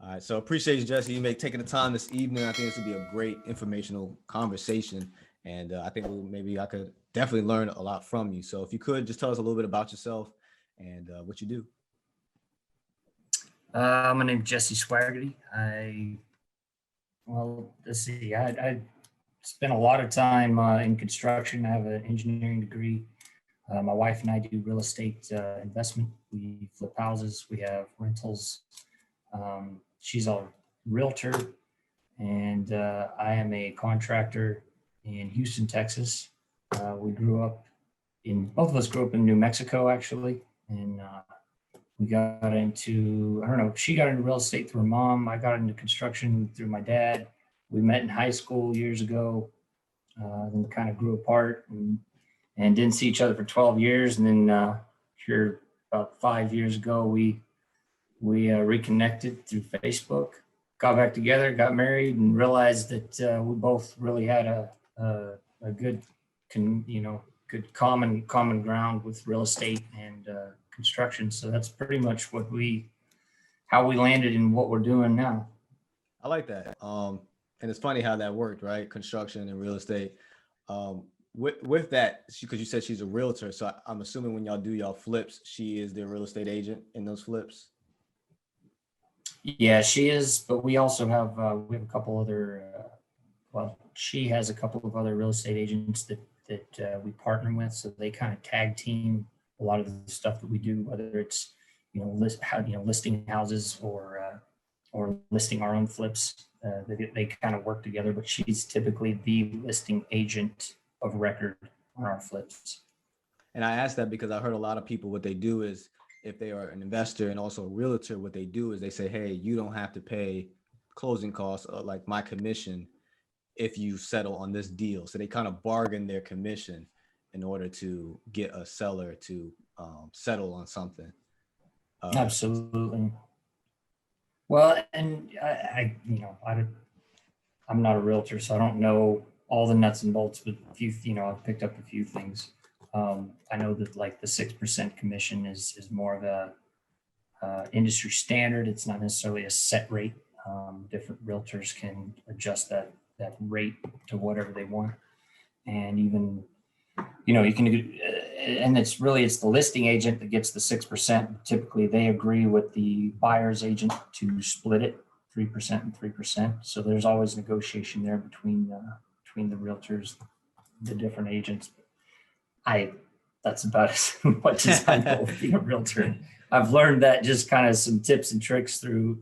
All right, so appreciate you, Jesse. You may taking the time this evening. I think this would be a great informational conversation, and I think maybe I could definitely learn a lot from you. So if you could just tell us a little bit about yourself and what you do. My name is Jesse Swagerty. Let's see. I spent a lot of time in construction. I have an engineering degree. My wife and I do real estate investment. We flip houses. We have rentals. She's a realtor, and I am a contractor in Houston, Texas. Both of us grew up in New Mexico, actually, and we got into, I don't know, she got into real estate through her mom. I got into construction through my dad. We met in high school years ago, then we kind of grew apart and didn't see each other for 12 years. And then here about 5 years ago, we reconnected through Facebook, got back together, got married, and realized that we both really had a good, good common ground with real estate and construction. So that's pretty much how we landed in what we're doing now. I like that. And it's funny how that worked, right? Construction and real estate. With that, because you said she's a realtor, so I'm assuming when y'all do y'all flips, she is the real estate agent in those flips. Yeah, she is, but we also have we have a couple other. She has a couple of other real estate agents that we partner with, so they kind of tag team a lot of the stuff that we do, whether it's listing houses or listing our own flips. They kind of work together, but she's typically the listing agent of record on our flips. And I asked that because I heard a lot of people, what they do is, if they are an investor and also a realtor, what they do is they say, hey, you don't have to pay closing costs like my commission if you settle on this deal. So they kind of bargain their commission in order to get a seller to settle on something. Absolutely. Well, and I'm not a realtor, so I don't know all the nuts and bolts, but I've picked up a few things. I know that like the 6% commission is more of a industry standard. It's not necessarily a set rate. Different realtors can adjust that rate to whatever they want, and even you can and it's the listing agent that gets the 6%. Typically, they agree with the buyer's agent to split it 3% and 3%. So there's always negotiation there between the realtors, the different agents. That's about as much as I know of being a realtor. I've learned that just kind of some tips and tricks through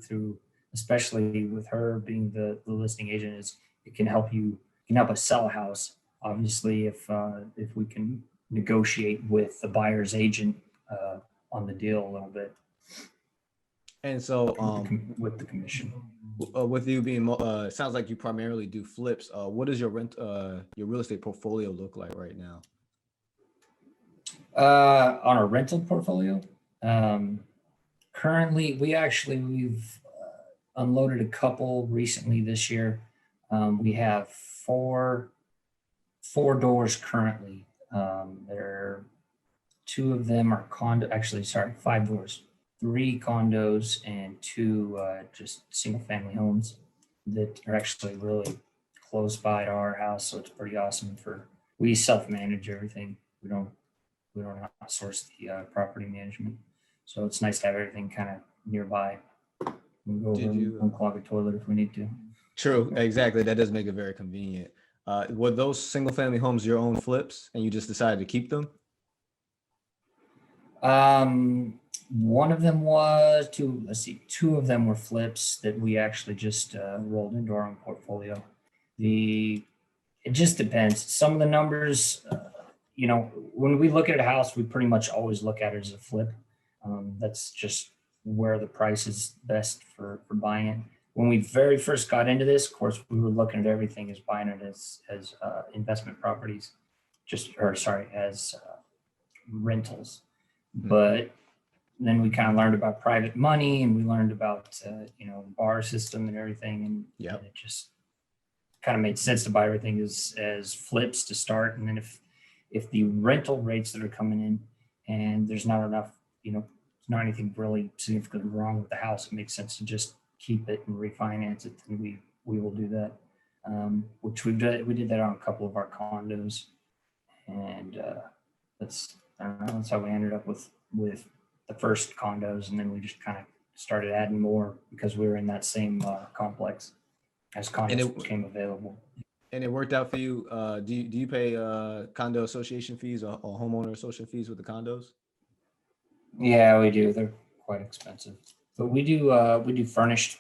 especially with her being the listing agent, is it can help us sell a house. Obviously, if we can negotiate with the buyer's agent on the deal a little bit. And so with the commission. With you being, it sounds like you primarily do flips. What does your real estate portfolio look like right now? On our rental portfolio, currently we've unloaded a couple recently this year. We have four doors currently. Two of them are five doors, 3 condos and 2 just single family homes that are actually really close by to our house. So it's pretty awesome. We self-manage everything. We don't outsource the property management. So it's nice to have everything kind of nearby. We can go unclog a toilet if we need to. True, exactly. That does make it very convenient. Were those single family homes your own flips and you just decided to keep them? One of them was two of them were flips that we actually just rolled into our own portfolio. It just depends. Some of the numbers, when we look at a house, we pretty much always look at it as a flip. That's just where the price is best for buying it. When we very first got into this, of course, we were looking at everything as buying it as investment properties, as rentals. Mm-hmm. But then we kind of learned about private money, and we learned about the bar system and everything, and it just kind of made sense to buy everything as flips to start. And then if the rental rates that are coming in and there's not enough, not anything really significantly wrong with the house, it makes sense to just keep it and refinance it, then we will do that. Which we did that on a couple of our condos, and I don't know, that's how we ended up with the first condos, and then we just kind of started adding more because we were in that same complex as And condos it became available. and it worked out for you. Do you pay condo association fees or homeowner association fees with the condos? Yeah, we do. They're quite expensive, but we do furnished.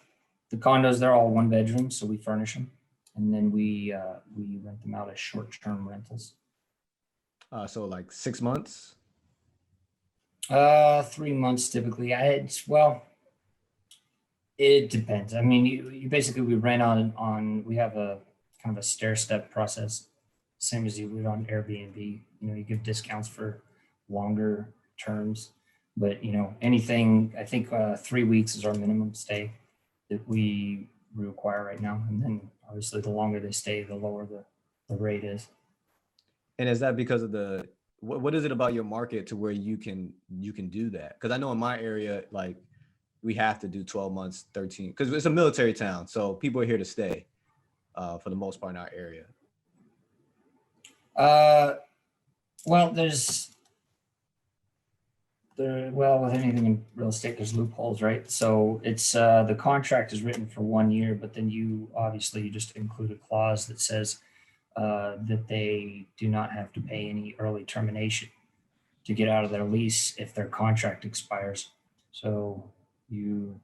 The condos, they're all one bedroom, so we furnish them, and then we rent them out as short-term rentals. So like 6 months. 3 months typically. Well, it depends. I mean, you basically we rent on we have a kind of a stair step process, same as you would on Airbnb. You know, you give discounts for longer terms, but anything. I think 3 weeks is our minimum stay that we require right now, and then obviously the longer they stay, the lower the rate is. And is that because of what is it about your market to where you can do that? Because I know in my area, like we have to do 12 months, 13, because it's a military town, so people are here to stay for the most part in our area. Well, with anything in real estate, there's loopholes, right? So it's the contract is written for 1 year, but then you just include a clause that says that they do not have to pay any early termination to get out of their lease if their contract expires. So you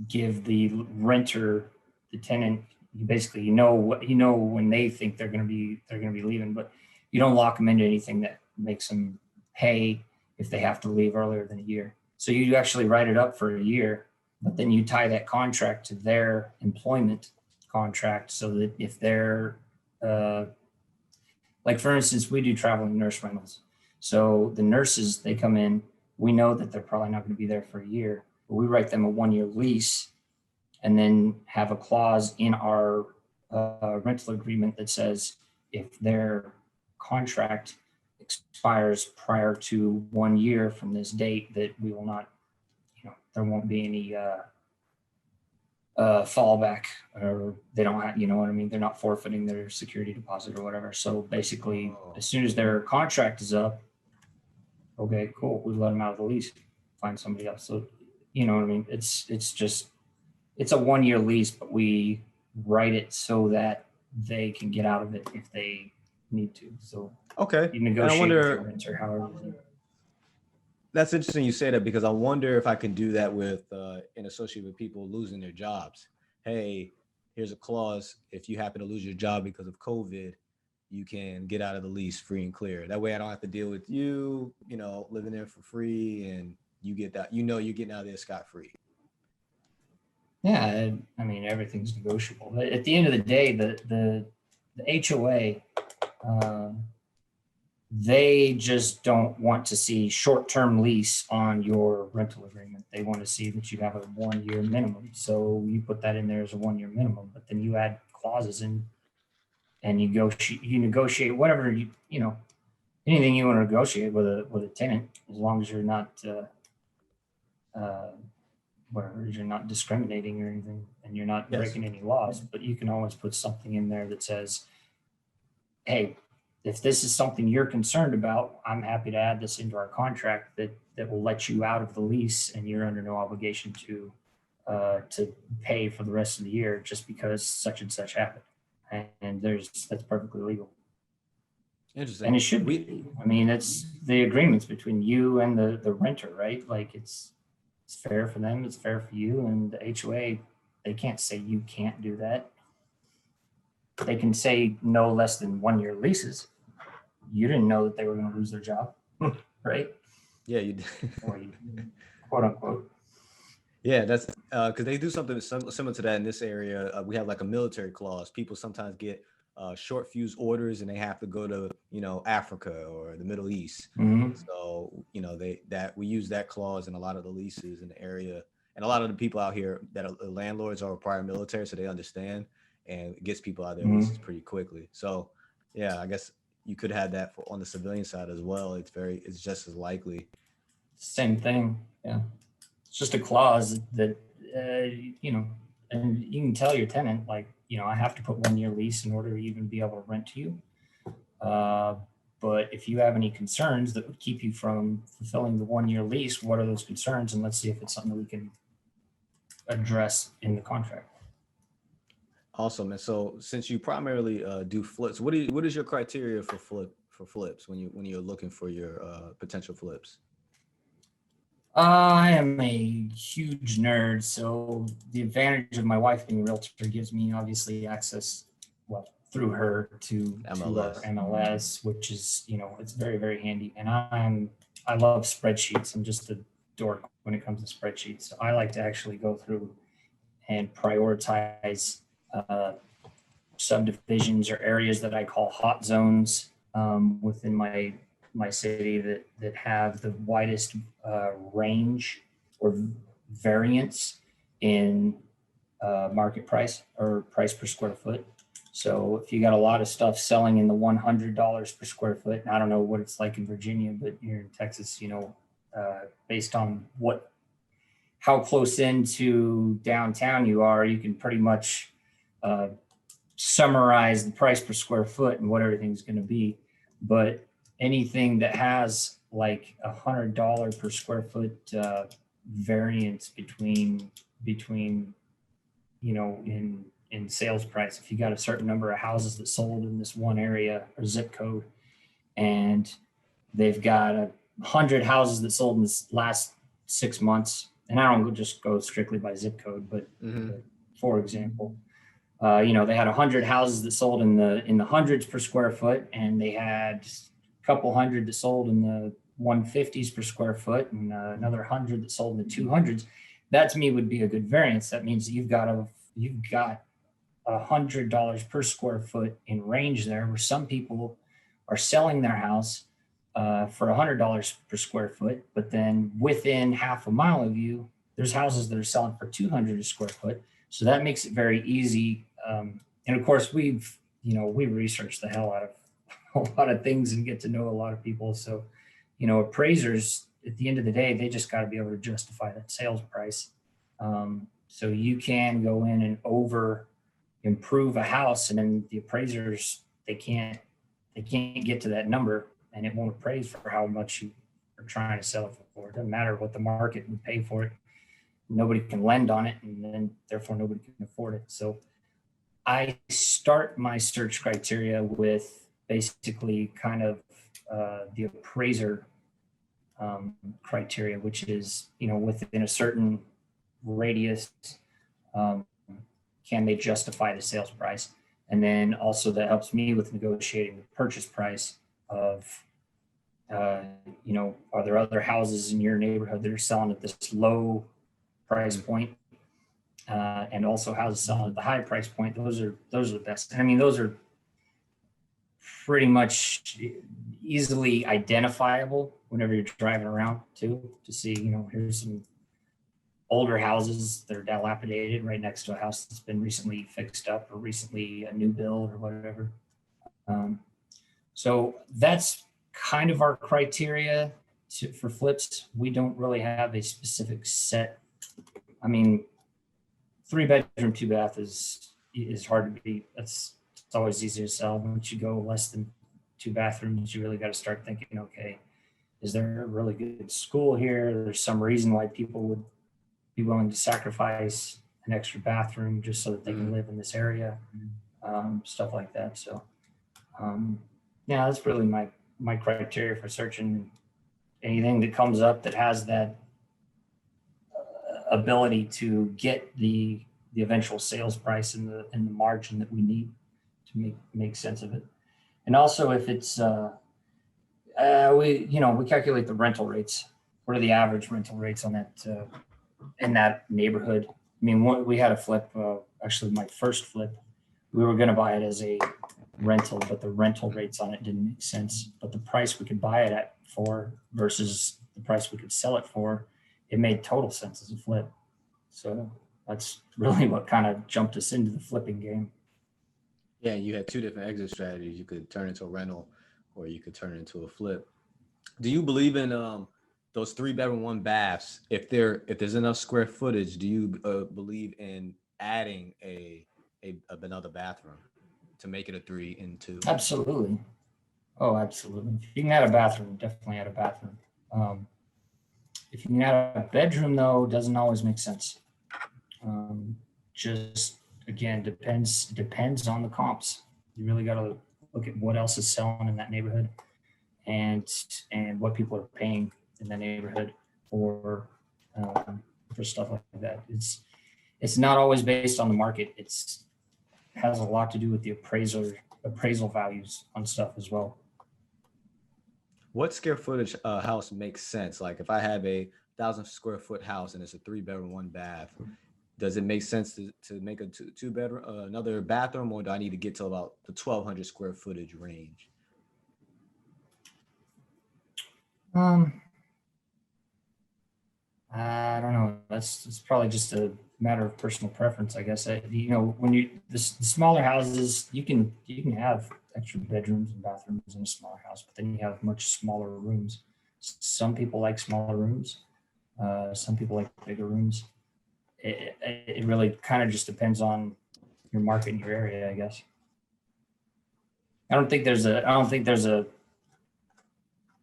give the renter, the tenant, when they think they're going to be leaving, but you don't lock them into anything that makes them pay if they have to leave earlier than a year. So you actually write it up for a year, but then you tie that contract to their employment contract so that if they're like for instance, we do traveling nurse rentals. So the nurses, they come in, we know that they're probably not going to be there for a year, but we write them a 1-year lease and then have a clause in our rental agreement that says if their contract expires prior to 1 year from this date, that we will not, there won't be any fallback, or they don't have, you know what I mean? They're not forfeiting their security deposit or whatever. So basically, as soon as their contract is up, okay, cool, we let them out of the lease, find somebody else. So, you know what I mean? It's a 1-year lease, but we write it so that they can get out of it if they need to. So Okay. you negotiate with your renter, however. That's interesting you say that, because I wonder if I can do that with in associate with people losing their jobs. Hey, here's a clause. If you happen to lose your job because of COVID, you can get out of the lease free and clear. That way I don't have to deal with you, living there for free, and you get that, you're getting out of there scot-free. Yeah, I mean, everything's negotiable. But at the end of the day, the HOA, they just don't want to see short-term lease on your rental agreement. They want to see that you have a 1-year minimum. So you put that in there as a 1-year minimum, but then you add clauses in and you negotiate whatever anything you want to negotiate with a tenant, as long as you're not you're not discriminating or anything, and you're not breaking any laws. But you can always put something in there that says, hey, if this is something you're concerned about, I'm happy to add this into our contract that will let you out of the lease, and you're under no obligation to pay for the rest of the year just because such and such happened. And that's perfectly legal. Interesting. And it should be. I mean, it's the agreements between you and the renter, right? Like it's fair for them, it's fair for you, and the HOA, they can't say you can't do that. They can say no less than 1-year leases. You didn't know that they were going to lose their job, right? Yeah, you did. Or you, quote unquote. Yeah, that's because they do something similar to that in this area. We have like a military clause. People sometimes get short fuse orders, and they have to go to Africa or the Middle East. Mm-hmm. So we use that clause in a lot of the leases in the area, and a lot of the people out here that are landlords are prior military, so they understand, and it gets people out of their leases pretty quickly. So yeah, I guess you could have that on the civilian side as well. It's just as likely. Same thing. Yeah. It's just a clause that you know, and you can tell your tenant, like, you know, I have to put 1 year lease in order to even be able to rent to you. But if you have any concerns that would keep you from fulfilling the 1 year lease, what are those concerns? And let's see if it's something that we can address in the contract. Awesome. And so since you primarily do flips, what is your criteria for flips when you're looking for your potential flips? I am a huge nerd, so the advantage of my wife being a realtor gives me obviously access, well, through her to our MLS. MLS, which is, you know, it's very, very handy. And I love spreadsheets. I'm just a dork when it comes to spreadsheets. So I like to actually go through and prioritize subdivisions or areas that I call hot zones within my city that have the widest range or variance in market price or price per square foot. So if you got a lot of stuff selling in the $100 per square foot, and I don't know what it's like in Virginia, but here in Texas, you know, based on how close into downtown you are, you can pretty much summarize the price per square foot and what everything's going to be. But anything that has like $100 per square foot variance between you know in sales price, if you got a certain number of houses that sold in this one area or zip code, and they've got 100 houses that sold in this last 6 months, and I don't just go strictly by zip code, but for example, you know, they had 100 houses that sold in the hundreds per square foot, and they had a couple hundred that sold in the 150s per square foot, and another 100 that sold in the 200s. That to me would be a good variance. That means that you've got $100 per square foot in range there, where some people are selling their house for $100 per square foot, but then within half a mile of you, there's houses that are selling for $200 a square foot. So that makes it very easy. And of course, we research the hell out of a lot of things and get to know a lot of people. So, you know, appraisers, at the end of the day, they just got to be able to justify that sales price. So you can go in and over improve a house, and then the appraisers, they can't get to that number, and it won't appraise for how much you are trying to sell it for. It doesn't matter what the market would pay for it. Nobody can lend on it, and then therefore nobody can afford it. So I start my search criteria with basically kind of the appraiser criteria, which is, you know, within a certain radius, can they justify the sales price? And then also that helps me with negotiating the purchase price of, you know, are there other houses in your neighborhood that are selling at this low price point, and also houses selling at the high price point? Those are the best. And I mean, those are pretty much easily identifiable whenever you're driving around too, to see, you know, here's some older houses that are dilapidated right next to a house that's been recently fixed up or recently a new build or whatever. So that's kind of our criteria for flips. We don't really have a specific set. I mean, 3-bedroom, 2-bath is hard to beat. It's always easy to sell. Once you go less than 2 bathrooms, you really got to start thinking, okay, is there a really good school here? There's some reason why people would be willing to sacrifice an extra bathroom just so that they can live in this area, stuff like that. So, yeah, that's really my criteria for searching. Anything that comes up that has that ability to get the eventual sales price and the margin that we need to make sense of it. And also, if it's we calculate the rental rates. What are the average rental rates on that in that neighborhood? I mean, we had a flip. Actually, my first flip, we were going to buy it as a rental, but the rental rates on it didn't make sense. But the price we could buy it at for versus the price we could sell it for, it made total sense as a flip. So that's really what kind of jumped us into the flipping game. Yeah, you had two different exit strategies. You could turn into a rental, or you could turn it into a flip. Do you believe in the those 3-bedroom, 1 baths, if there's enough square footage, do you believe in adding another bathroom to make it a 3 and 2? Absolutely. Oh, absolutely. If you can add a bathroom, definitely add a bathroom. If you can add a bedroom, though, it doesn't always make sense. Just again, depends on the comps. You really got to look at what else is selling in that neighborhood, and what people are paying in that neighborhood for stuff like that. It's not always based on the market. It has a lot to do with the appraisal values on stuff as well. What square footage house makes sense? Like if I have a 1,000 square foot house and it's a 3-bedroom, 1 bath, does it make sense to make a two bedroom, another bathroom, or do I need to get to about the 1,200 square footage range? I don't know. It's probably just a matter of personal preference, I guess. When the smaller houses, you can have extra bedrooms and bathrooms in a smaller house, but then you have much smaller rooms. Some people like smaller rooms. Some people like bigger rooms. It really kind of just depends on your market and your area, I guess. I don't think there's a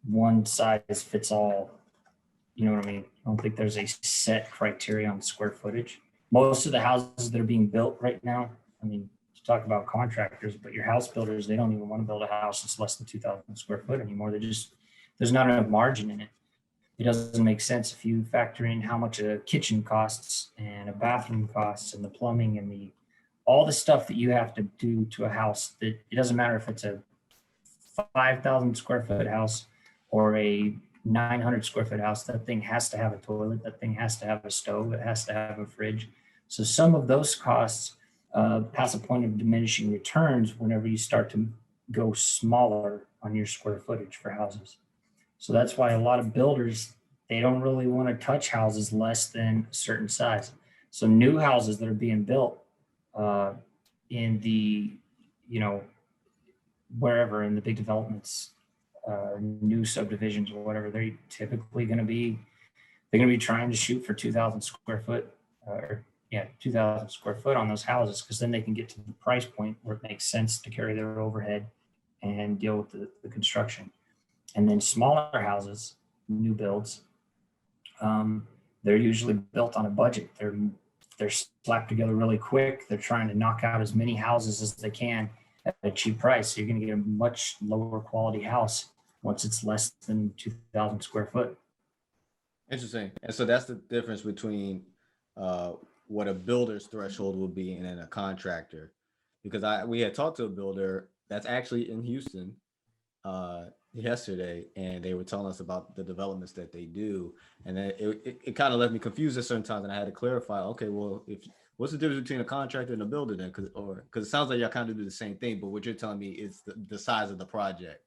one size fits all. You know what I mean? I don't think there's a set criteria on square footage. Most of the houses that are being built right now, I mean, you talk about contractors, but your house builders, they don't even want to build a house that's less than 2,000 square foot anymore. There's not enough margin in it. It doesn't make sense if you factor in how much a kitchen costs and a bathroom costs and the plumbing and all the stuff that you have to do to a house. That it doesn't matter if it's a 5,000 square foot house or a 900 square foot house. That thing has to have a toilet. That thing has to have a stove. It has to have a fridge. So some of those costs pass a point of diminishing returns whenever you start to go smaller on your square footage for houses. So that's why a lot of builders, they don't really want to touch houses less than a certain size. So new houses that are being built in the, wherever in the big developments, new subdivisions or whatever, they're typically going to be trying to shoot for 2,000 square foot 2,000 square foot on those houses, because then they can get to the price point where it makes sense to carry their overhead and deal with the construction. And then smaller houses, new builds, they're usually built on a budget. They're slapped together really quick. They're trying to knock out as many houses as they can at a cheap price. So you're going to get a much lower quality house once it's less than 2,000 square foot. Interesting. And so that's the difference between what a builder's threshold will be and then a contractor. Because we had talked to a builder that's actually in Houston yesterday, and they were telling us about the developments that they do, and then it kind of left me confused at certain times, and I had to clarify. Okay, well, what's the difference between a contractor and a builder then? Because it sounds like y'all kind of do the same thing, but what you're telling me is the size of the project.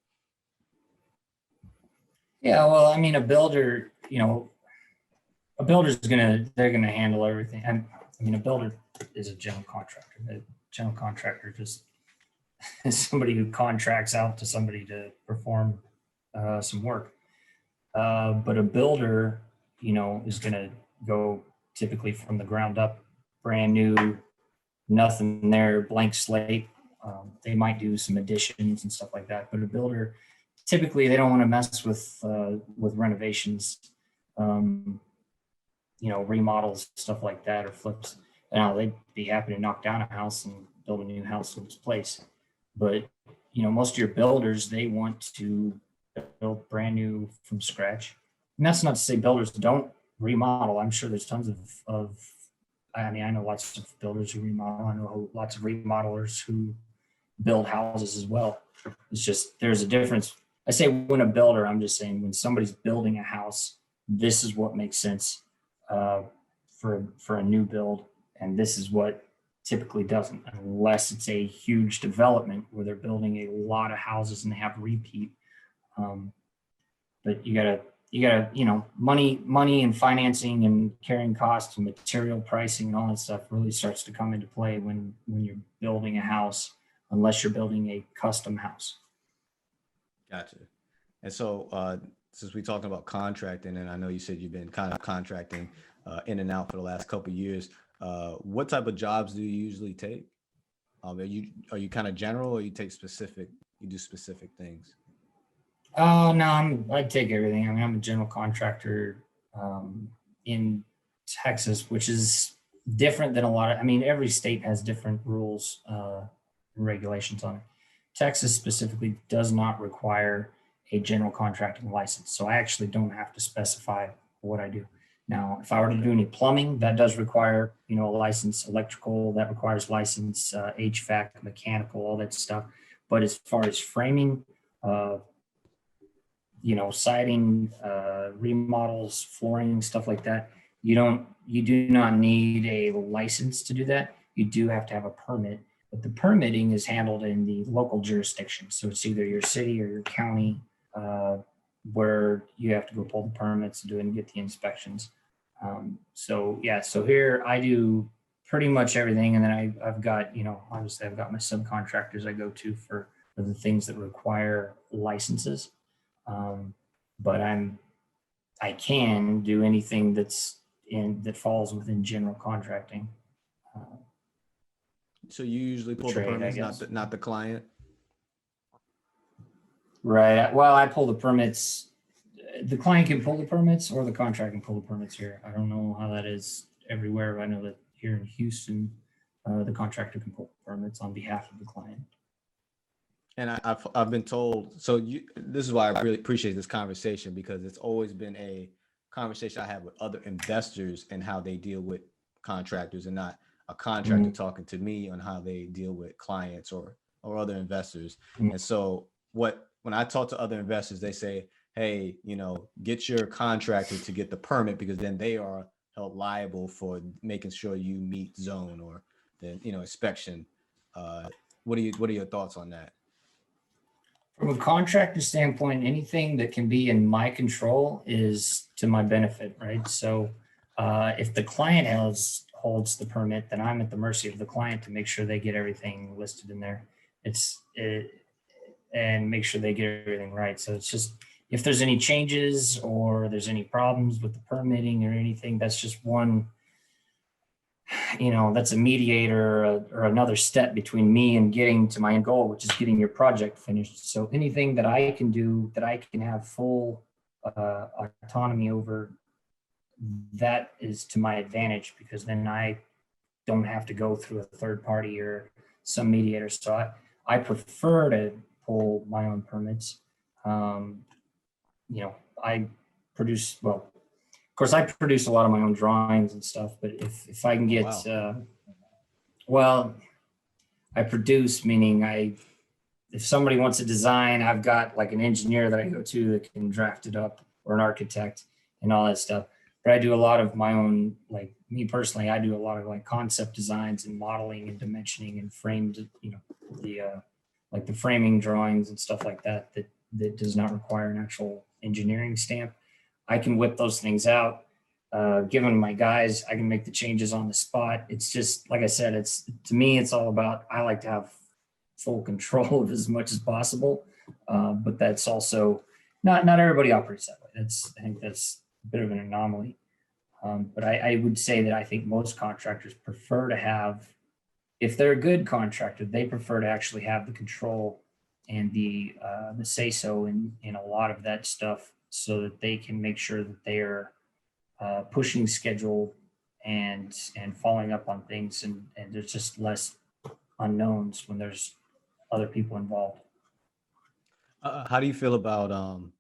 Yeah, well, I mean, a builder, they're gonna handle everything. And I mean, a builder is a general contractor. A general contractor just is somebody who contracts out to somebody to perform some work. But a builder, is gonna go typically from the ground up, brand new, nothing there, blank slate. They might do some additions and stuff like that, but a builder, typically they don't want to mess with renovations, remodels, stuff like that, or flips. Now they'd be happy to knock down a house and build a new house in its place. But most of your builders, they want to build brand new from scratch. And that's not to say builders don't remodel. I'm sure there's tons of I know lots of builders who remodel. I know lots of remodelers who build houses as well. It's just, there's a difference. I say when a builder, I'm just saying when somebody's building a house, this is what makes sense for a new build. And this is what typically doesn't, unless it's a huge development where they're building a lot of houses and they have repeat. But you gotta, money and financing and carrying costs and material pricing and all that stuff really starts to come into play when you're building a house, unless you're building a custom house. Gotcha. And so since we're talking about contracting, and I know you said you've been kind of contracting in and out for the last couple of years, what type of jobs do you usually take? Are you kind of general, or you take specific? You do specific things? Oh no, I take everything. I mean, I'm a general contractor in Texas, which is different than a lot of. I mean, every state has different rules and regulations on it. Texas specifically does not require a general contracting license, so I actually don't have to specify what I do. Now, if I were to do any plumbing, that does require, a license. Electrical, that requires license. HVAC, mechanical, all that stuff. But as far as framing, uh, siding, remodels, flooring, stuff like that. You do not need a license to do that. You do have to have a permit, but the permitting is handled in the local jurisdiction. So it's either your city or your county where you have to go pull the permits and do it and get the inspections. So here I do pretty much everything. And then I've got, obviously I've got my subcontractors I go to for the things that require licenses. But I can do anything that falls within general contracting. So you usually pull the Trade, I permits, guess. not the client. Right. Well, I pull the permits. The client can pull the permits, or the contract can pull the permits here. I don't know how that is everywhere, but I know that here in Houston, the contractor can pull permits on behalf of the client. And I've been told, so this is why I really appreciate this conversation, because it's always been a conversation I have with other investors and how they deal with contractors, and not a contractor talking to me on how they deal with clients or other investors. And so when I talk to other investors, they say, hey, get your contractor to get the permit, because then they are held liable for making sure you meet zone or the inspection. What are your thoughts on that? From a contractor standpoint, anything that can be in my control is to my benefit, right? So if the client holds the permit, then I'm at the mercy of the client to make sure they get everything listed in there. And make sure they get everything right. So it's just, if there's any changes or there's any problems with the permitting or anything, that's just one, that's a mediator or another step between me and getting to my end goal, which is getting your project finished. So anything that I can do, that I can have full autonomy over, that is to my advantage, because then I don't have to go through a third party or some mediator. So I prefer to pull my own permits. I produce, well, of course, I produce a lot of my own drawings and stuff, but if I can get, Wow. I produce, meaning if somebody wants a design, I've got like an engineer that I go to that can draft it up, or an architect and all that stuff. But I do a lot of my own, like me personally, I do a lot of like concept designs and modeling and dimensioning and framed, like the framing drawings and stuff like that does not require an actual engineering stamp. I can whip those things out. Give them to my guys. I can make the changes on the spot. It's just, like I said, to me, it's all about, I like to have full control of as much as possible. But that's also not everybody operates that way. I think that's a bit of an anomaly. But I would say that I think most contractors prefer to have, if they're a good contractor, they prefer to actually have the control and the say so in a lot of that stuff, so that they can make sure that they are pushing schedule and following up on things, and there's just less unknowns when there's other people involved. How do you feel about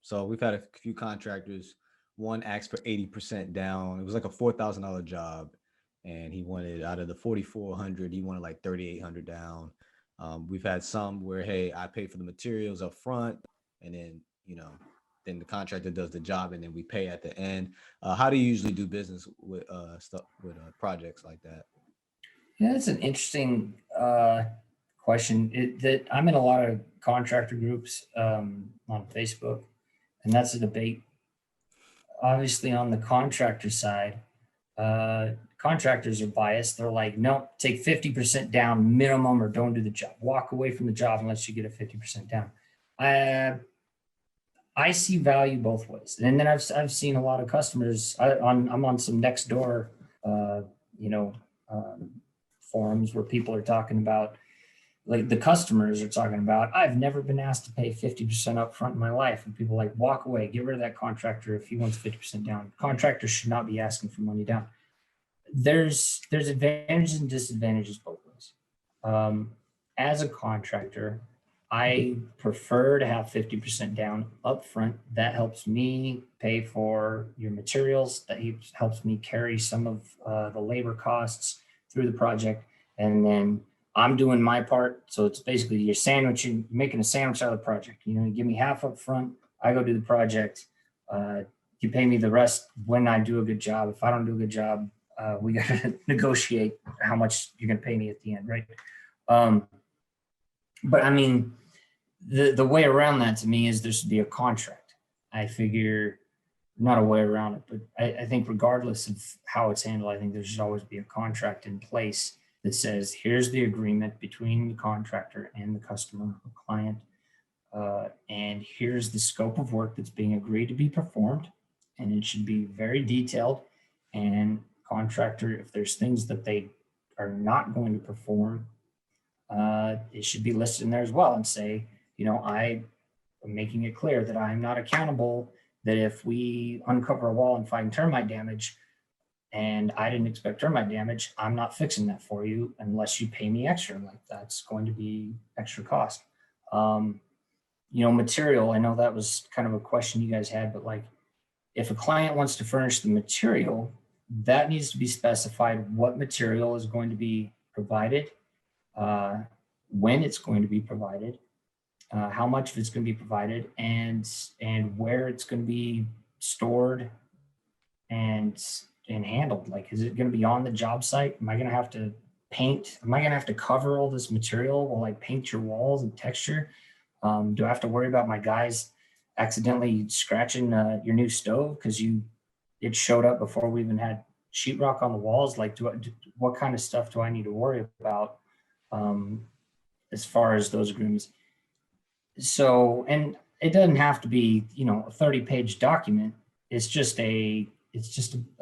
so we've had a few contractors. One asked for 80% down. It was like a $4,000 job, and he wanted, out of the 4,400, he wanted like 3,800 down. We've had some where, hey, I pay for the materials up front, and then then the contractor does the job, and then we pay at the end. How do you usually do business with stuff with projects like that? Yeah, that's an interesting question. That I'm in a lot of contractor groups on Facebook, and that's a debate. Obviously, on the contractor side, contractors are biased. They're like, no, take 50% down minimum, or don't do the job. Walk away from the job unless you get a 50% down. I see value both ways. And then I've seen a lot of customers. I'm on some next door, you know, forums where people are talking about, like the customers are talking about, I've never been asked to pay 50% up front in my life. And people like, walk away, get rid of that contractor if he wants 50% down. Contractors should not be asking for money down. There's advantages and disadvantages both ways. As a contractor, I prefer to have 50% down upfront. That helps me pay for your materials. That helps me carry some of the labor costs through the project. And then I'm doing my part. So it's basically you're sandwiching, making a sandwich out of the project. You know, you give me half up front, I go do the project. You pay me the rest when I do a good job. If I don't do a good job, we got to negotiate how much you're going to pay me at the end, right? But I mean, the way around that to me is there should be a contract. I figure not a way around it, but I think regardless of how it's handled, I think there should always be a contract in place that says, here's the agreement between the contractor and the customer or client. And here's the scope of work that's being agreed to be performed. And it should be very detailed. And contractor, if there's things that they are not going to perform, it should be listed in there as well and say, you know, I am making it clear that I'm not accountable, that if we uncover a wall and find termite damage and I didn't expect termite damage, I'm not fixing that for you unless you pay me extra. Like that's going to be extra cost. You know, material, I know that was kind of a question you guys had, but like if a client wants to furnish the material, that needs to be specified what material is going to be provided, when it's going to be provided, how much of it's going to be provided, and where it's going to be stored and handled. Like, is it going to be on the job site? Am I going to have to paint? Am I going to have to cover all this material while I paint your walls and texture? Do I have to worry about my guys accidentally scratching your new stove because it showed up before we even had sheetrock on the walls? Like, what kind of stuff do I need to worry about as far as those agreements? So, and it doesn't have to be, you know, a 30-page document. It's just a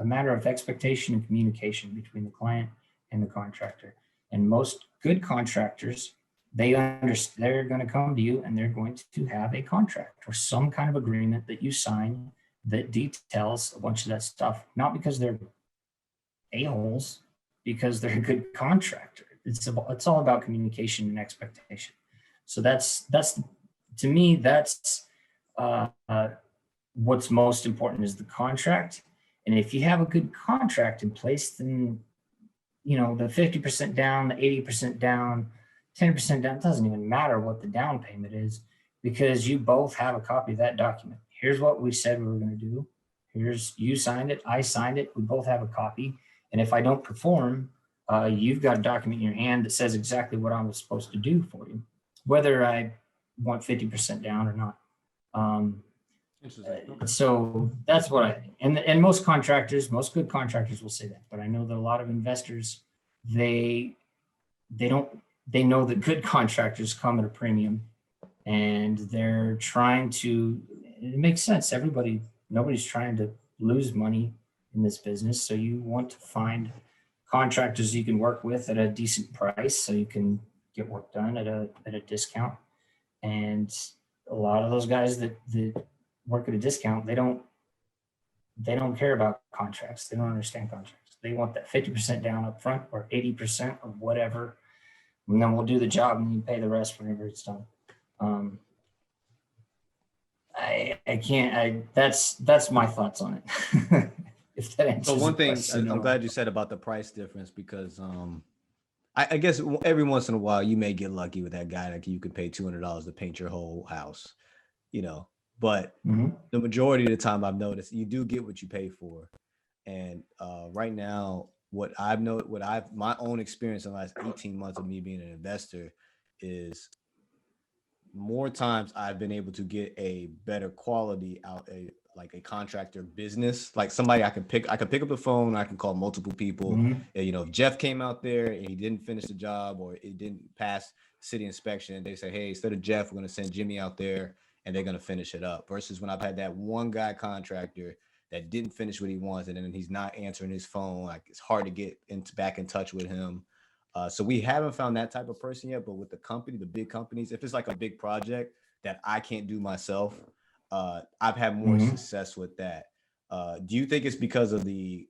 matter of expectation and communication between the client and the contractor. And most good contractors, they're going to come to you and they're going to have a contract or some kind of agreement that you sign that details a bunch of that stuff, not because they're a-holes, because they're a good contractor. It's all about communication and expectation. So that's to me, that's what's most important is the contract. And if you have a good contract in place, then, you know, the 50% down, the 80% down, 10% down, it doesn't even matter what the down payment is, because you both have a copy of that document. Here's what we said we were going to do. You signed it, I signed it. We both have a copy. And if I don't perform, you've got a document in your hand that says exactly what I was supposed to do for you, whether I want 50% down or not. Okay. So that's what I think. And most good contractors will say that, but I know that a lot of investors, they know that good contractors come at a premium, and they're trying to, it makes sense. Nobody's trying to lose money in this business. So you want to find contractors you can work with at a decent price so you can get work done at a discount. And a lot of those guys that work at a discount, they don't care about contracts. They don't understand contracts. They want that 50% down up front or 80% or whatever. And then we'll do the job and you pay the rest whenever it's done. That's my thoughts on it. If that answers. So one thing I'm glad you said about the price difference, because I guess every once in a while you may get lucky with that guy that you could pay $200 to paint your whole house, you know, but the majority of the time I've noticed you do get what you pay for. And right now, my own experience in the last 18 months of me being an investor is more times I've been able to get a better quality out, like a contractor business, like somebody I can pick up the phone, I can call multiple people. And, you know, if Jeff came out there and he didn't finish the job or it didn't pass city inspection, they say, hey, instead of Jeff, we're going to send Jimmy out there and they're going to finish it up. Versus when I've had that one guy contractor that didn't finish what he wants, and then he's not answering his phone. Like it's hard to get back in touch with him. So we haven't found that type of person yet. But with the company, the big companies, if it's like a big project that I can't do myself, I've had more Mhm. success with that. Do you think it's because of the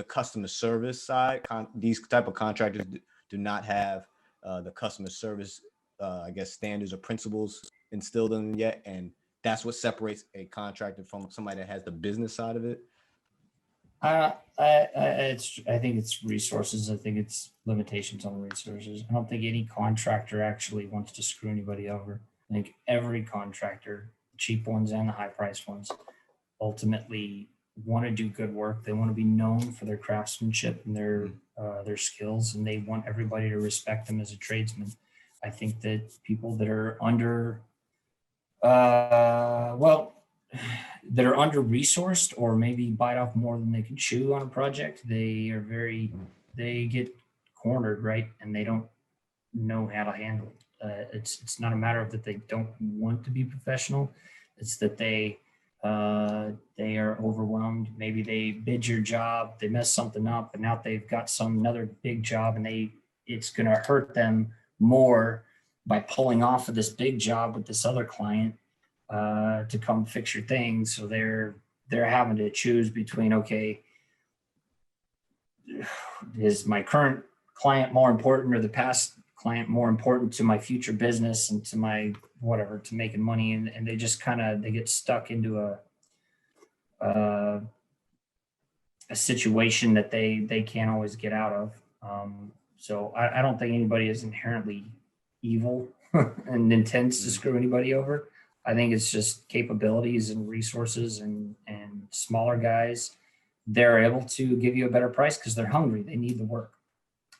customer service side? These type of contractors do not have the customer service, I guess, standards or principles instilled in them yet, and that's what separates a contractor from somebody that has the business side of it. I think it's resources. I think it's limitations on resources. I don't think any contractor actually wants to screw anybody over. I think every contractor, the cheap ones and the high priced ones, ultimately want to do good work. They want to be known for their craftsmanship and their skills, and they want everybody to respect them as a tradesman. I think that people that are well, that are under resourced or maybe bite off more than they can chew on a project, they get cornered, right? And they don't know how to handle it. It's not a matter of that they don't want to be professional. It's that they are overwhelmed. Maybe they bid your job, they mess something up, and now they've got another big job, and it's going to hurt them more by pulling off of this big job with this other client to come fix your thing. So they're having to choose between, okay, is my current client more important or the past client more important to my future business and to my whatever, to making money? And they just they get stuck into a situation that they can't always get out of. So I don't think anybody is inherently evil and intends to screw anybody over. I think it's just capabilities and resources and smaller guys. They're able to give you a better price because they're hungry. They need the work.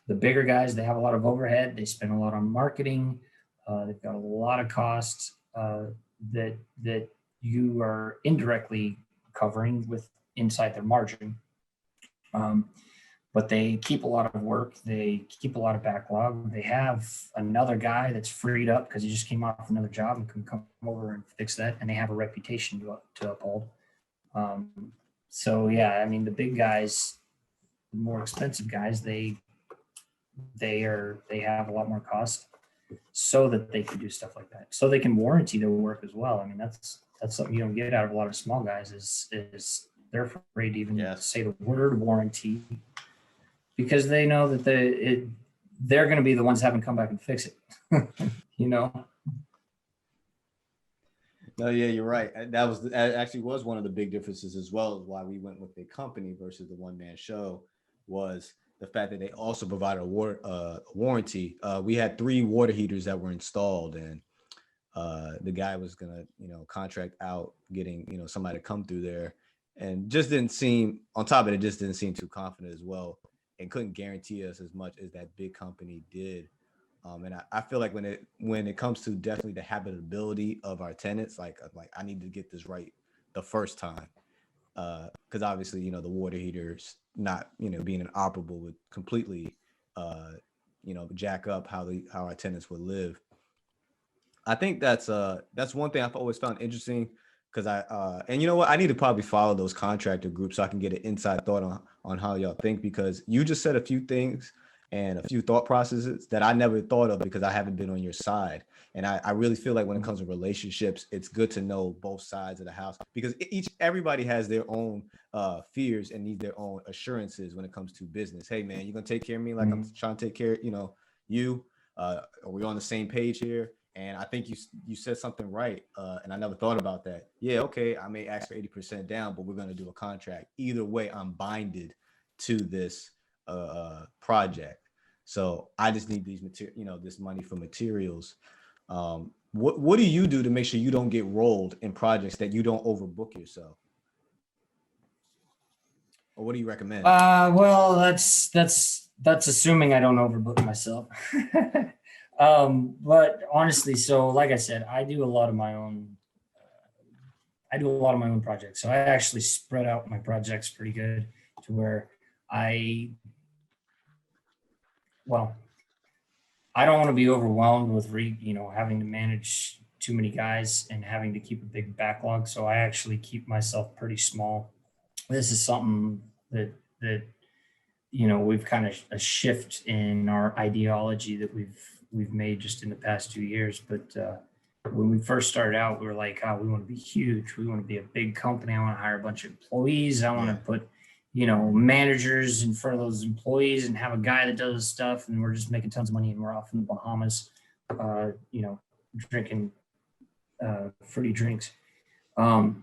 The bigger guys, they have a lot of overhead. They spend a lot on marketing. They've got a lot of costs that you are indirectly covering with inside their margin. But they keep a lot of work. They keep a lot of backlog. They have another guy that's freed up because he just came off another job and can come over and fix that. And they have a reputation to uphold. So yeah, I mean, the big guys, the more expensive guys, they have a lot more cost so that they can do stuff like that. So they can warranty their work as well. I mean, that's something you don't get out of a lot of small guys is they're afraid to even say the word warranty, because they know that they're going to be the ones having to come back and fix it. No, yeah, you're right. That actually was one of the big differences as well, as why we went with a company versus the one man show, was the fact that they also provided a warranty. We had 3 water heaters that were installed, and the guy was gonna contract out getting somebody to come through there, and just didn't seem, on top of it, just didn't seem too confident as well, and couldn't guarantee us as much as that big company did. And I feel like when it comes to definitely the habitability of our tenants, like I need to get this right the first time, because obviously the water heaters not being inoperable would completely jack up how our tenants would live. I think that's one thing I've always found interesting, because and you know what, I need to probably follow those contractor groups so I can get an inside thought on how y'all think, because you just said a few things and a few thought processes that I never thought of because I haven't been on your side. And I really feel like when it comes to relationships, it's good to know both sides of the house, because everybody has their own fears and need their own assurances when it comes to business. Hey man, you're gonna take care of me like I'm trying to take care you. Are we on the same page here? And I think you said something right, and I never thought about that. Yeah, okay, I may ask for 80% down, but we're going to do a contract. Either way, I'm binded to this project. So I just need this money for materials. What do you do to make sure you don't get rolled in projects, that you don't overbook yourself? Or what do you recommend? Well, that's assuming I don't overbook myself. But honestly, so like I said, I do a lot of my own projects. So I actually spread out my projects pretty good to where I don't want to be overwhelmed with having to manage too many guys and having to keep a big backlog. So I actually keep myself pretty small. This is something that we've kind of a shift in our ideology that we've made just in the past 2 years. But when we first started out, we were like, oh, we want to be huge. We want to be a big company. I want to hire a bunch of employees. I want to put, managers in front of those employees and have a guy that does stuff. And we're just making tons of money and we're off in the Bahamas, drinking fruity drinks. That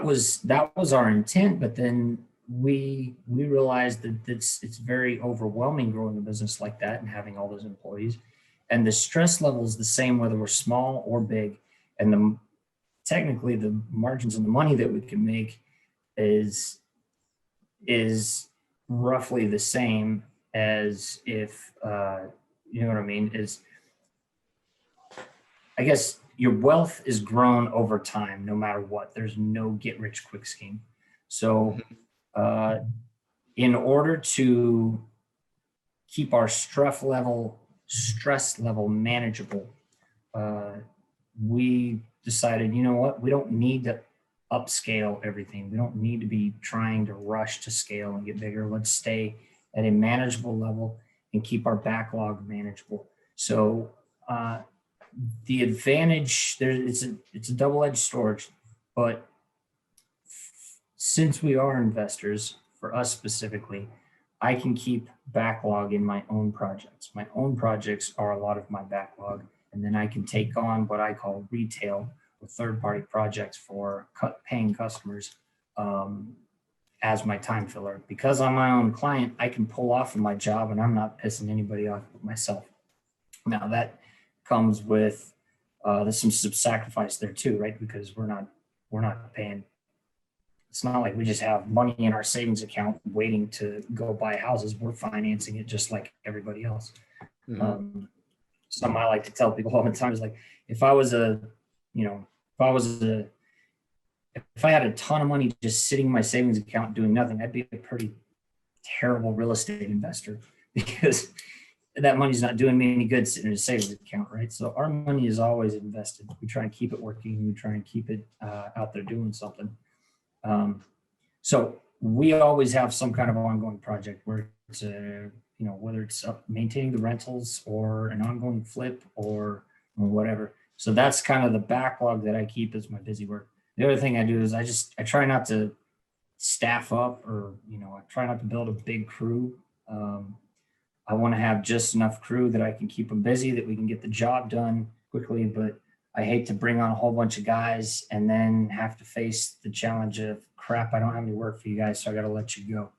was our intent. But then we realized that it's very overwhelming growing a business like that and having all those employees. And the stress level is the same whether we're small or big. And technically the margins and the money that we can make is roughly the same as if you know what I mean, is I guess your wealth is grown over time no matter what. There's no get rich quick scheme. So in order to keep our stress level manageable, we decided, you know what, we don't need to upscale everything. We don't need to be trying to rush to scale and get bigger. Let's stay at a manageable level and keep our backlog manageable. So the advantage there, it's a double-edged sword, but since we are investors, for us specifically, I can keep backlog in my own projects. My own projects are a lot of my backlog, and then I can take on what I call retail or third-party projects for paying customers as my time filler. Because I'm my own client, I can pull off of my job, and I'm not pissing anybody off but myself. Now that comes with there's some sacrifice there too, right? Because we're not paying. It's not like we just have money in our savings account waiting to go buy houses. We're financing it just like everybody else. Mm-hmm. Something I like to tell people all the time is like, if I had a ton of money just sitting in my savings account doing nothing, I'd be a pretty terrible real estate investor because that money's not doing me any good sitting in a savings account, right? So our money is always invested. We try and keep it working. We try and keep it out there doing something. So we always have some kind of ongoing project where it's whether it's maintaining the rentals or an ongoing flip or whatever. So that's kind of the backlog that I keep as my busy work. The other thing I do is I try not to staff up or, I try not to build a big crew. I want to have just enough crew that I can keep them busy, that we can get the job done quickly, but I hate to bring on a whole bunch of guys and then have to face the challenge of crap. I don't have any work for you guys, so I got to let you go.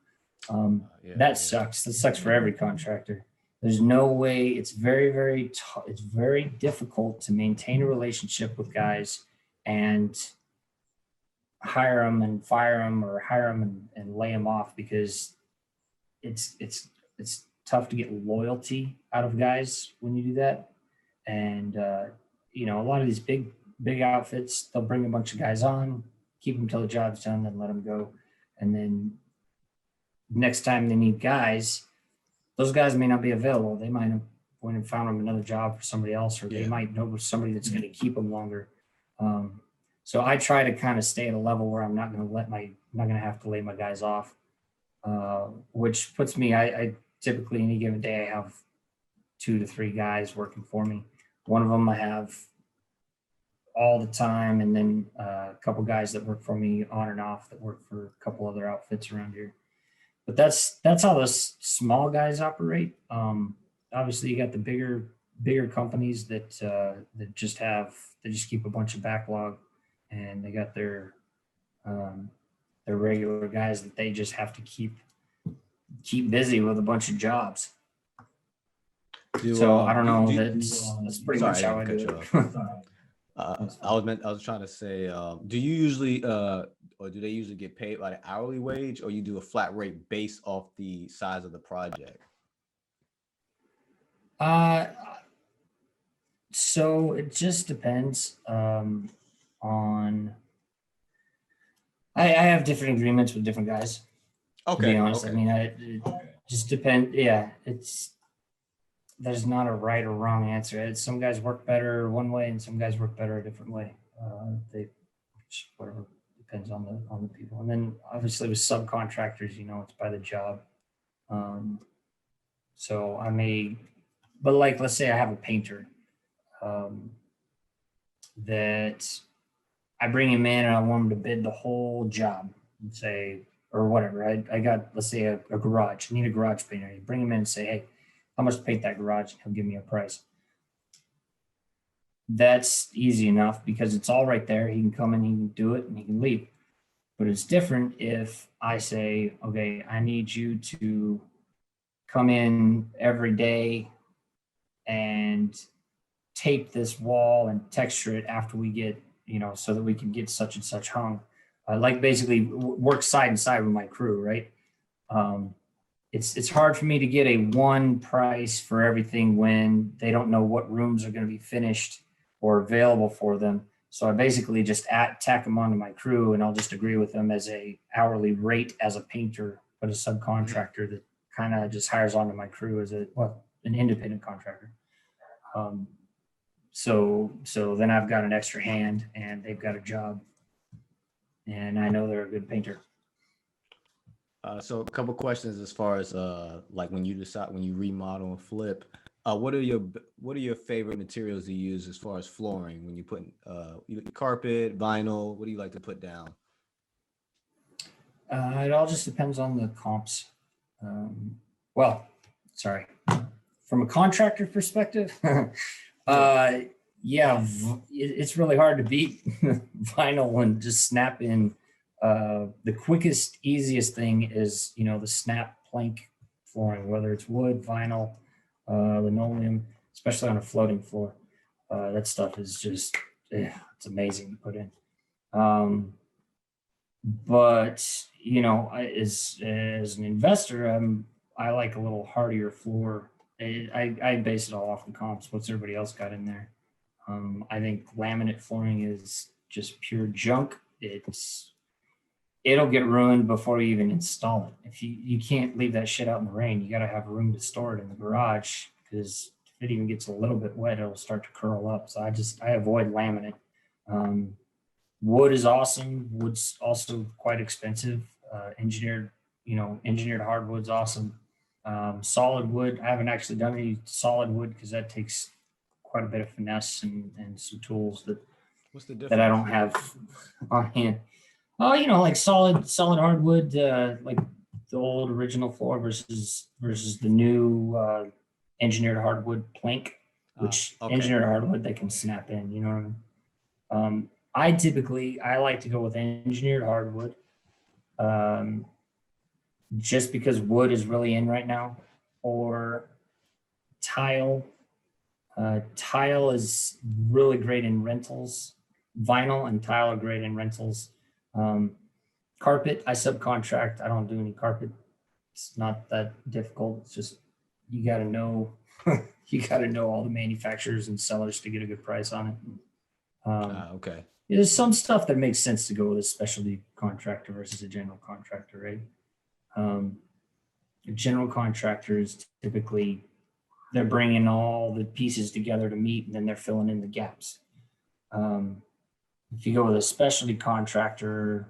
That sucks. That sucks for every contractor. There's no way. It's very, very, it's very difficult to maintain a relationship with guys and hire them and fire them or hire them and lay them off because it's tough to get loyalty out of guys when you do that. And, a lot of these big outfits, they'll bring a bunch of guys on, keep them till the job's done, then let them go. And then next time they need guys, those guys may not be available. They might have went and found them another job for somebody else, or they might know somebody that's going to keep them longer. So I try to kind of stay at a level where I'm not going to have to lay my guys off, which puts me, I typically any given day I have 2 to 3 guys working for me. One of them I have all the time, and then a couple guys that work for me on and off that work for a couple other outfits around here. But that's how those small guys operate. Obviously, you got the bigger companies that just keep a bunch of backlog, and they got their regular guys that they just have to keep busy with a bunch of jobs. So I don't know. That's pretty much how I do it. I was trying to say, do you usually or do they usually get paid by the hourly wage, or you do a flat rate based off the size of the project? So it just depends on. I have different agreements with different guys. Okay. To be honest, I mean, it just depends. Yeah, there's not a right or wrong answer. Some guys work better one way and some guys work better a different way. Whatever, depends on the people. And then obviously with subcontractors, it's by the job. So I may, but like, let's say I have a painter that I bring him in and I want him to bid the whole job and say, or whatever. I got, let's say a garage, I need a garage painter. You bring him in and say, hey, how much to paint that garage? And he'll give me a price. That's easy enough because it's all right there. He can come in, he can do it, and he can leave. But it's different if I say, okay, I need you to come in every day and tape this wall and texture it after we get, so that we can get such and such hung. Like basically work side and side with my crew, right? It's hard for me to get a one price for everything when they don't know what rooms are going to be finished or available for them. So I basically just tack them onto my crew, and I'll just agree with them as a hourly rate as a painter, but a subcontractor that kind of just hires onto my crew as an independent contractor. So then I've got an extra hand and they've got a job, and I know they're a good painter. So a couple questions as far as like when you remodel and flip, what are your favorite materials you use as far as flooring when you put carpet, vinyl? What do you like to put down? It all just depends on the comps. From a contractor perspective, it's really hard to beat vinyl and just snap in. The quickest, easiest thing is, the snap plank flooring, whether it's wood, vinyl, linoleum, especially on a floating floor. That stuff is just, it's amazing to put in. But, as an investor, I like a little hardier floor. I base it all off the comps. What's everybody else got in there? I think laminate flooring is just pure junk. It'll get ruined before you even install it. If you can't leave that shit out in the rain, you got to have room to store it in the garage, because if it even gets a little bit wet, it'll start to curl up. So I avoid laminate. Wood is awesome. Wood's also quite expensive. Engineered hardwood's awesome. Solid wood, I haven't actually done any solid wood because that takes quite a bit of finesse and some tools What's the difference? that I don't have on hand. Oh, like solid hardwood, like the old original floor versus the new engineered hardwood plank, which Okay. engineered hardwood they can snap in. You know what I mean? I like to go with engineered hardwood, just because wood is really in right now, or tile. Tile is really great in rentals. Vinyl and tile are great in rentals. Carpet, I subcontract. I don't do any carpet. It's not that difficult. It's just, you got to know, all the manufacturers and sellers to get a good price on it. Okay. There's some stuff that makes sense to go with a specialty contractor versus a general contractor, right? General contractors typically, they're bringing all the pieces together to meet, and then they're filling in the gaps. If you go with a specialty contractor,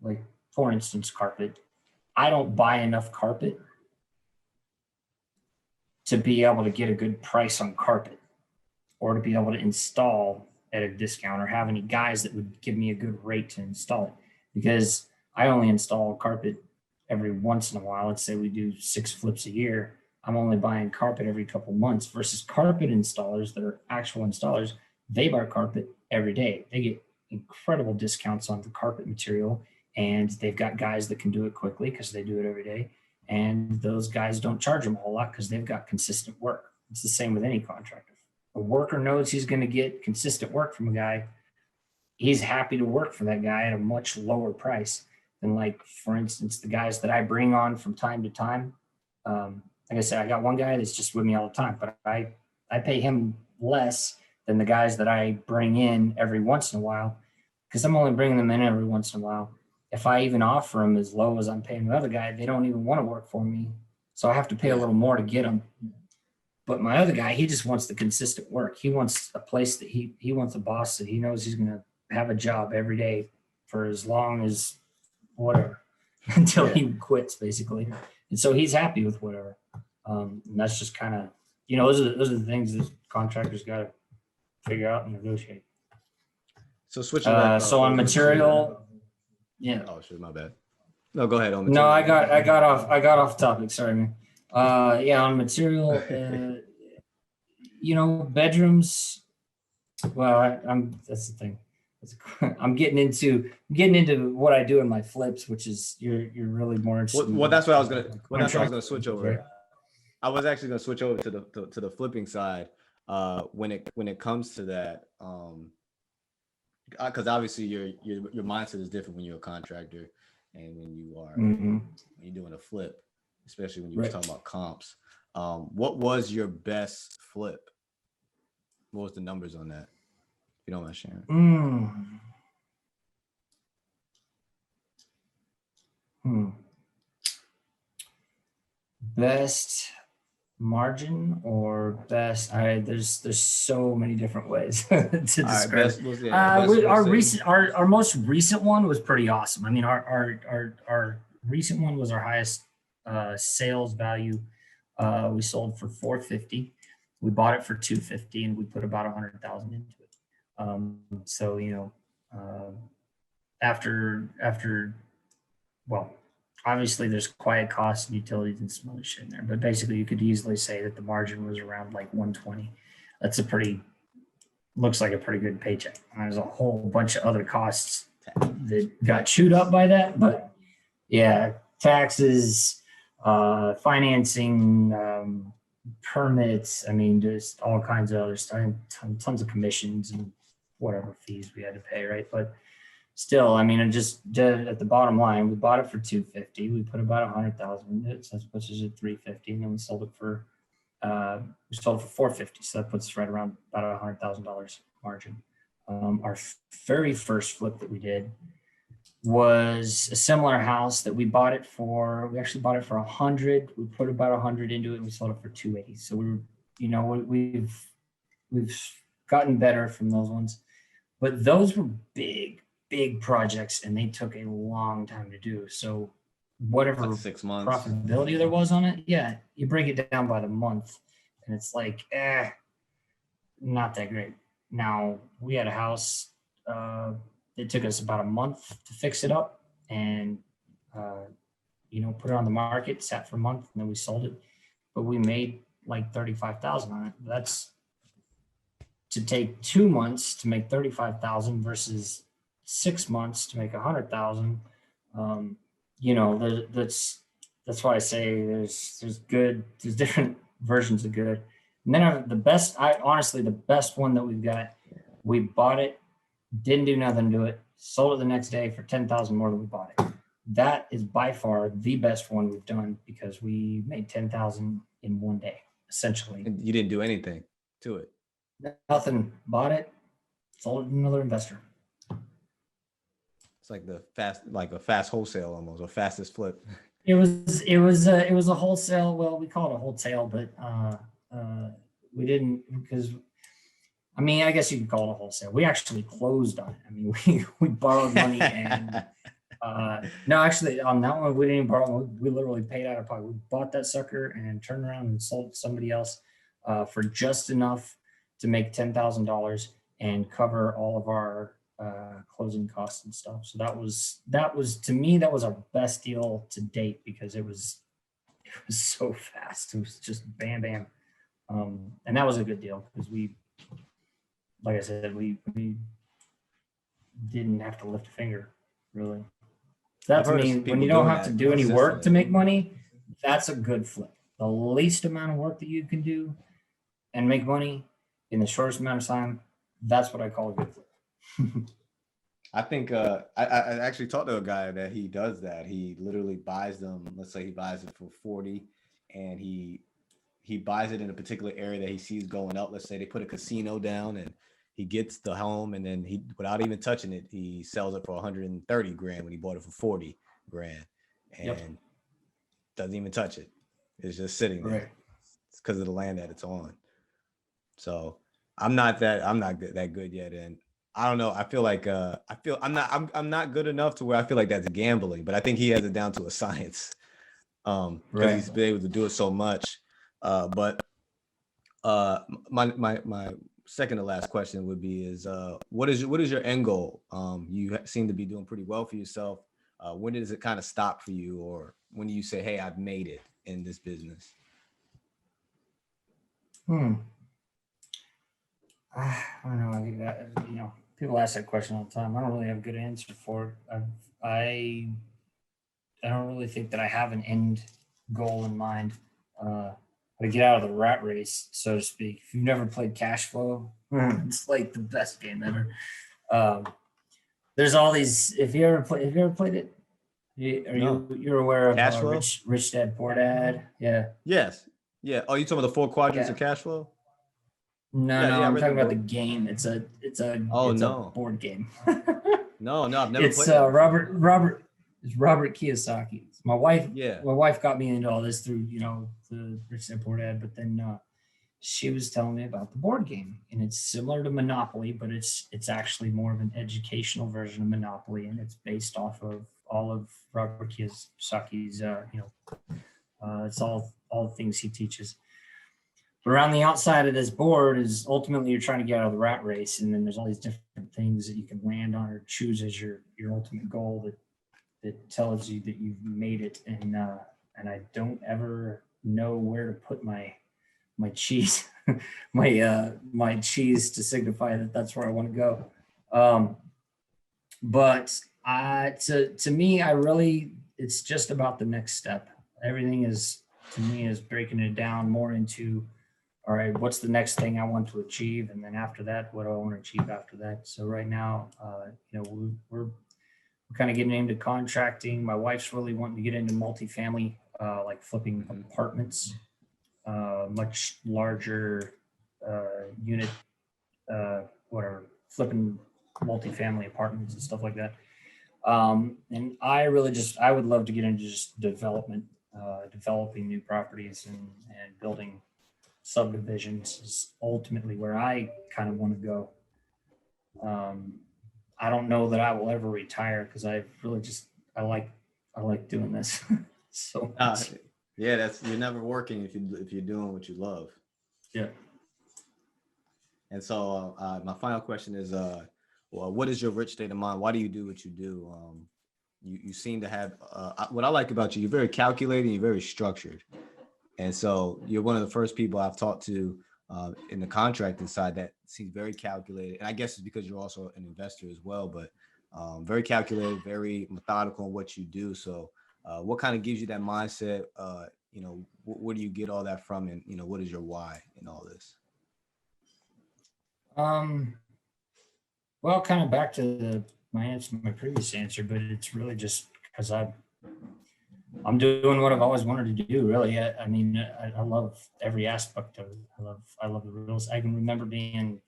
like for instance, carpet, I don't buy enough carpet to be able to get a good price on carpet, or to be able to install at a discount, or have any guys that would give me a good rate to install it, because I only install carpet every once in a while. Let's say we do 6 flips a year. I'm only buying carpet every couple months, versus carpet installers that are actual installers. They buy carpet every day. They get incredible discounts on the carpet material, and they've got guys that can do it quickly because they do it every day. And those guys don't charge them a whole lot because they've got consistent work. It's the same with any contractor. A worker knows he's going to get consistent work from a guy. He's happy to work for that guy at a much lower price than, like, for instance, the guys that I bring on from time to time. Like I said, I got one guy that's just with me all the time, but I pay him less than the guys that I bring in every once in a while, because I'm only bringing them in every once in a while. If I even offer them as low as I'm paying the other guy, they don't even want to work for me. So I have to pay a little more to get them. But my other guy, he just wants the consistent work. He wants a place that he wants a boss that he knows he's going to have a job every day for as long as whatever until he quits, basically. And so he's happy with whatever. And that's just kind of, those are the things that contractors got to figure out and negotiate. So switching back. So on material, yeah. Oh shit, my bad. No, go ahead on No, material. I got off topic. Sorry, man. Yeah, on material, bedrooms. Well, that's the thing. I'm getting into what I do in my flips, which is you're really more interested. Well, that's what I was gonna switch over. I was actually gonna switch over to the flipping side. When it comes to that, because obviously your mindset is different when you're a contractor and when you are when you're doing a flip, especially when you were talking about comps. What was your best flip? What was the numbers on that? If you don't mind sharing. Best margin or best? There's so many different ways to describe it. Our most recent one was pretty awesome. I mean, our recent one was our highest sales value. We sold for $450. We bought it for $250, and we put about $100,000 into it. So after obviously there's quiet costs and utilities and some other shit in there, but basically you could easily say that the margin was around like 120. That's looks like a pretty good paycheck. And there's a whole bunch of other costs that got chewed up by that, but yeah, taxes, financing, permits. I mean, just all kinds of other stuff, tons of commissions and whatever fees we had to pay, right? But still, I mean, just at the bottom line, we bought it for $250. We put about $100,000 in it, so that puts us at $350, and then we sold it for $450. So that puts us right around about $100,000 margin. Our very first flip that we did was a similar house that we actually bought it for $100. We put about $100 into it, and we sold it for $280. So we've gotten better from those ones, but those were big projects, and they took a long time to do. So whatever like 6 months profitability there was on it, yeah, you break it down by the month, and it's like, not that great. Now we had a house. It took us about a month to fix it up and, put it on the market, sat for a month, and then we sold it. But we made like $35,000 on it. That's to take 2 months to make $35,000 versus 6 months to make $100,000. That's why I say there's different versions of good. And then the best one that we've got, we bought it, didn't do nothing to it, sold it the next day for $10,000 more than we bought it. That is by far the best one we've done because we made $10,000 in one day, essentially. And you didn't do anything to it. Nothing. Bought it, sold it to another investor. It's like a fast wholesale almost, or fastest flip. It was a wholesale. Well, we call it a wholesale, but we didn't, because I mean, I guess you could call it a wholesale. We actually closed on it. I mean, we borrowed money and no, actually on that one, we didn't even borrow. We literally paid out of pocket. We bought that sucker and turned around and sold it to somebody else for just enough to make $10,000 and cover all of our closing costs and stuff. So that was to me, that was our best deal to date because it was so fast. It was just bam, bam. And that was a good deal because like I said, we didn't have to lift a finger, really. That to me, when you don't have to do any work to make money, that's a good flip. The least amount of work that you can do and make money in the shortest amount of time, that's what I call a good flip. I think I actually talked to a guy that he does that. He literally buys them. Let's say he buys it for 40 and he buys it in a particular area that he sees going up. Let's say they put a casino down and he gets the home and then he, without even touching it, he sells it for 130 grand when he bought it for 40 grand and doesn't even touch it. It's just sitting there. Right. because of the land that it's on. So I'm not that good yet. And I don't know. I feel like I'm not good enough to where I feel like that's gambling, but I think he has it down to a science. Because Right. he's been able to do it so much. But my second to last question would be is what is your end goal? You seem to be doing pretty well for yourself. When does it kind of stop for you, or when do you say, "Hey, I've made it in this business"? Hmm. I don't know. I think that, people ask that question all the time. I don't really have a good answer for it. I I don't really think that I have an end goal in mind. To get out of the rat race, so to speak. If you've never played Cash Flow, it's like the best game ever. Um, there's all these. Have you ever played it? No. You're aware of Cash flow? Rich Dad Poor Dad? Yeah. Yes. Yeah. Oh, you talking about the four quadrants Yeah. of cash flow? No, Yeah. no, Yeah. I I'm read the talking about the book. game. Oh It's a no. board game. No. No. I've never It's played it before. It's Robert Kiyosaki. Yeah. My wife got me into all this through, the Rich Dad Poor Dad, but then she was telling me about the board game, and it's similar to Monopoly, but it's actually more of an educational version of Monopoly, and it's based off of all of Robert Kiyosaki's, it's all the things he teaches. But around the outside of this board is ultimately you're trying to get out of the rat race, and then there's all these different things that you can land on or choose as your ultimate goal that tells you that you've made it. And I don't ever know where to put my cheese, my cheese to signify that that's where I want to go. But to me, it's just about the next step. Everything is, to me, is breaking it down more into, all right, what's the next thing I want to achieve, and then after that, what do I want to achieve after that? So right now, we're kind of getting into contracting. My wife's really wanting to get into multifamily, like flipping Hmm. apartments, much larger unit, whatever, flipping multifamily apartments and stuff like that. And I would love to get into just development, developing new properties and building subdivisions is ultimately where I kind of want to go. I don't know that I will ever retire because I like I like doing this so Uh, much. yeah. You're never working if you're doing what you love. Yeah. And so my final question is, well, what is your rich state of mind? Why do you do what you do? You seem to have what I like about you. You're very calculated. You're very structured, and so you're one of the first people I've talked to in the contracting side that seems very calculated. And I guess it's because you're also an investor as well, but very calculated, very methodical in what you do. So, what kind of gives you that mindset? Where do you get all that from, and what is your why in all this? um well, kind of back to my previous answer, but it's really just because I'm doing what I've always wanted to do. Really, I mean, I love every aspect of it. I love the rules. I can remember being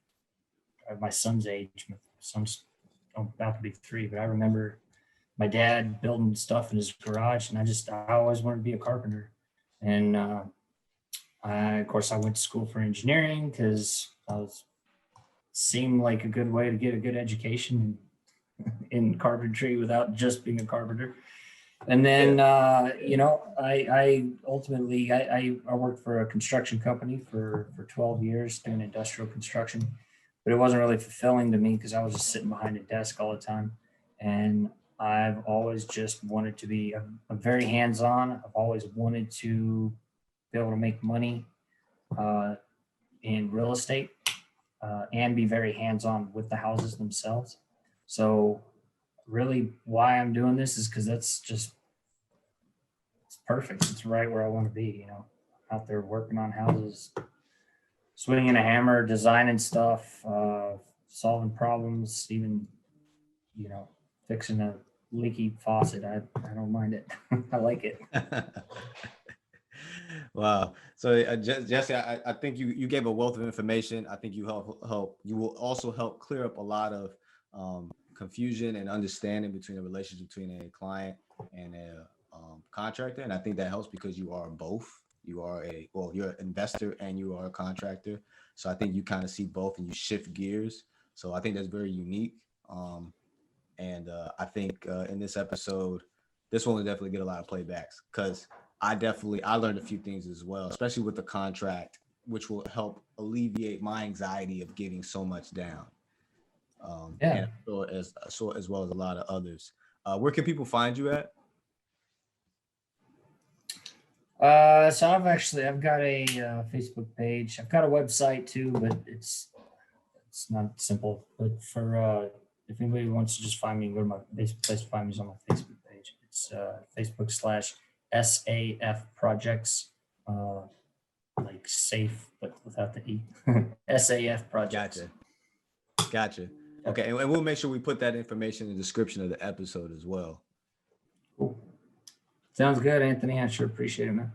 at my son's age. My son's about to be 3, but I remember my dad building stuff in his garage, and I always wanted to be a carpenter. And of course, I went to school for engineering because I was seemed like a good way to get a good education in carpentry without just being a carpenter. And then, Yeah. I ultimately, I worked for a construction company for 12 years doing industrial construction, but it wasn't really fulfilling to me because I was just sitting behind a desk all the time. And I've always just wanted to be, I'm very hands-on. I've always wanted to be able to make money uh, in real estate and be very hands-on with the houses themselves. So really why I'm doing this is because it's perfect. It's right where I want to be, out there working on houses, swinging a hammer, designing stuff, solving problems, even, you know, fixing a leaky faucet. I don't mind it. I like it. Wow. So Jesse, I think you gave a wealth of information. I think you will also help clear up a lot of confusion and understanding between the relationship between a client and a contractor. And I think that helps because you are both. you're an investor and you are a contractor. So I think you kind of see both and you shift gears. So I think that's very unique. And I think in this episode, this one will definitely get a lot of playbacks because I learned a few things as well, especially with the contract, which will help alleviate my anxiety of getting so much down. Yeah. And as well as a lot of others. Where can people find you at? So I've got a Facebook page. I've got a website too, but it's not simple. But for if anybody wants to just find me, go to my basic place to find me is on my Facebook page. It's Facebook/SAF Projects, like safe but without the E. SAF Projects. Gotcha. Okay, and we'll make sure we put that information in the description of the episode as well. Cool. Sounds good, Anthony. I sure appreciate it, man.